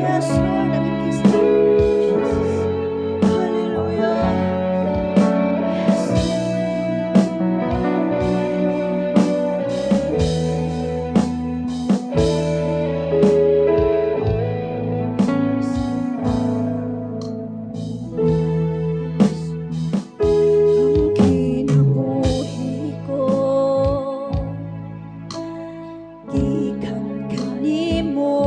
Yes, Lord. Nakikisa ko, Jesus. Hallelujah. Yes, ang kinabuhi ko gikan kanimo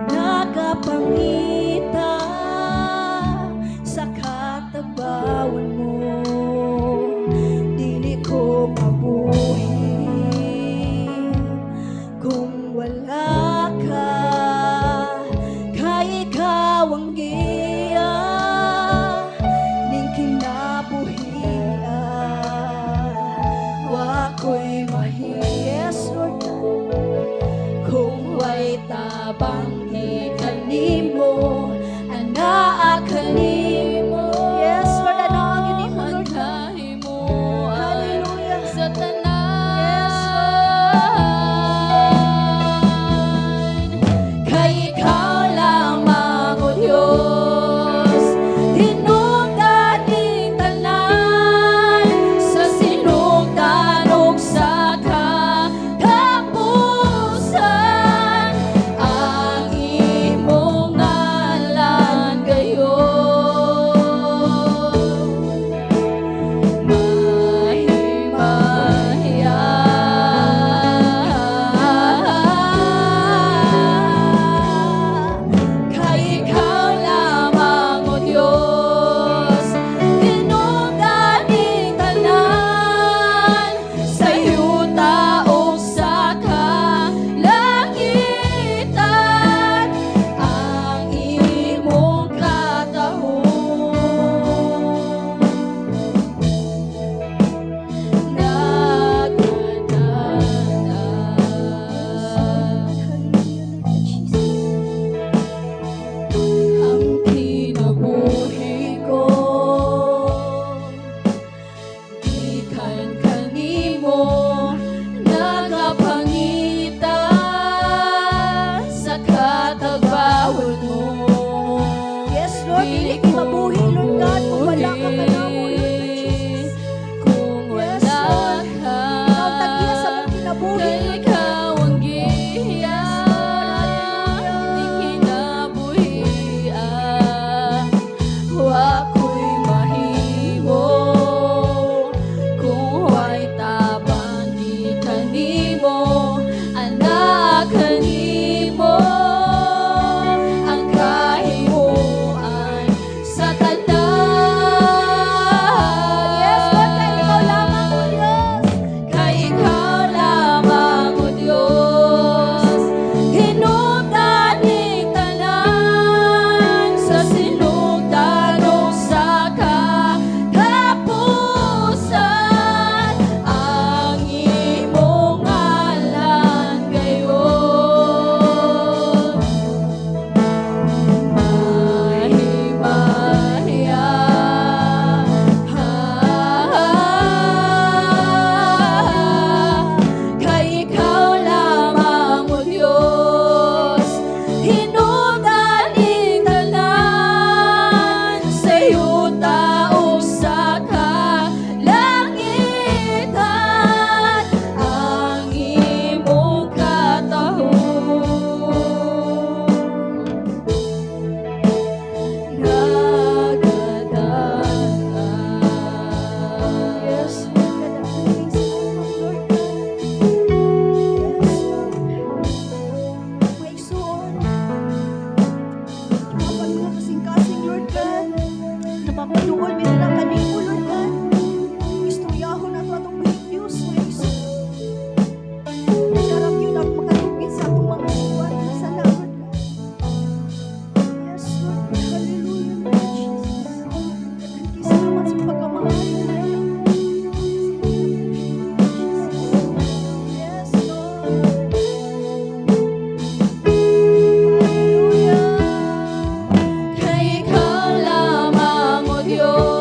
nakapangita sa katabawon mo dili ko mabuhi kung wala ka kay ikaw ang giya ning kinabuhian wa ko'y mahiyes Lord kung way tabang kanimo anaa kanimo yes Lord anaa kanimo Lord kahimo hallelujah sa tanan kay ikaw lamang o Diyos tinungdan ning tanan sa sinugdan ug sa katapusan ang imong ngalan gayon mahimaya kay ikaw lamang o Diyos tinungdan ning tanan sa yuta o sa kalangitan ang imong katahon ang kinabuhi ko gikan kanimo nakapangita sa katabawon mo yes Lord dili ko mabuhi Lord God kung wala ka kanamo Lord Jesus kung wala ka ikaw tagiya sa mong kinabuhi kay ikaw ang giya ning kinabuhian wa ko'y mahimo kung way tabang di kanimo anak kanimo ang kahimuan sa tanan yes Lord kay ikaw lamang o Diyos hinungdan ning tanan sa sinugdan ug sa katapusan ang imong ngalan gayon mahimaya kay ikaw lamang o Diyos hinungdan ning tanan sa yuta o sa kalangitan ang imong katahon yes Lord Lord yes Lord may suon kapag mga kasing-kasing Lord God napapaduol mi na kanimo Lord God istoryahon na to atong Diyos may suon darap yun ang makatupit sa atong mga suwan sa Lord God yes Lord hallelujah Lord Jesus salamat sa pagkamahal yes Lord hallelujah kay ikaw lamang o Diyos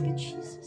you, Jesus.